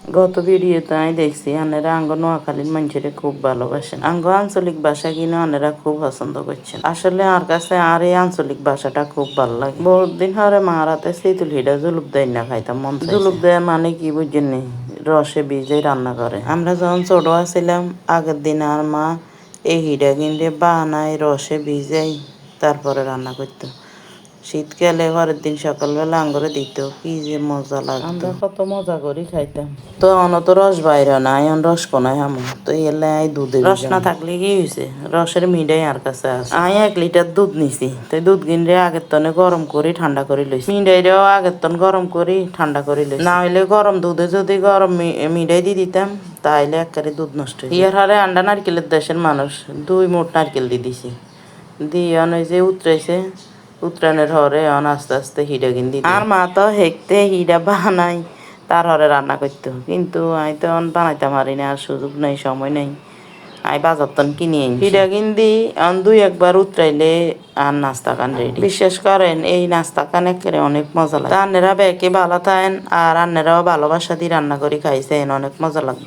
গত ভিডিওতে আমি দেখছি আনেরা আঙ্গ নোয়াখালীর মানুষেরা খুব ভালোবাসেন, আঙ্গ আঞ্চলিক ভাষা কিনে আনেরা খুব পছন্দ করছেন। আসলে আর কাছে আর এই আঞ্চলিক ভাষাটা খুব ভালো লাগে। বহুত দিন হরে মার হাতে সেইতুল হিডা জুলুপ দেয় না খাইতাম মন চাইছে। জুলুপ দেয় মানে কি বুঝছেন নি, রসে ভিজে রান্না করে। আমরা যখন ছোট আছিলাম আগের দিন আর মা এই হিডা কিনলে বানায় রসে ভিজাই তারপরে রান্না করতো। শীতকালে পরের দিন সকালবেলা আঙ্গুরে দিত, কি যে মজা লাগতো। আমরা কত মজা করি খাইতাম। তো অনত রস বাইরে না, এখন রস কোনায় হামু তো এলে দুধে রস না থাকলে কি হয়েছে, রসের মিডাই আর কাছে আছে। আমি 1 লিটার দুধ নিছি, তো দুধ কিনলে আগের তনে গরম করে ঠান্ডা করে লইছি। মিডাইরেও আগের তন গরম করে ঠান্ডা করে লইছি। না হইলে গরম দুধে যদি গরম মিডাই দিয়ে দিতাম তাহলে একেবারে দুধ নষ্ট হয়ে। ইয়ার হারে আন্ডা নারকেলের দেশের মানুষ 2 মুঠ নারকেল দিয়ে দিছি, দিয়ে অনেক যে উতরাইছে, উত্তরায়ণের হরে অন আস্তে আস্তে হিডা কিনদি। আর মা তো হেকতে হিডা বানাই তার হরে রান্না করতো, কিন্তু আমি তো বানাইতে পারি না, আর সুযোগ নাই, সময় নাই। আমি বাজার তন কিনে আনি হিডা কিনদি, 2 একবার উতরাইলে আর নাস্তা খান রেডি। বিশ্বাস করেন এই নাস্তা খান একেবারে অনেক মজা লাগে। আন্নেরা বেকে ভালো থাকেন, আর আন্নেরাও ভালোবাসা দিয়ে রান্না করে খাইছেন, অনেক মজা লাগবে।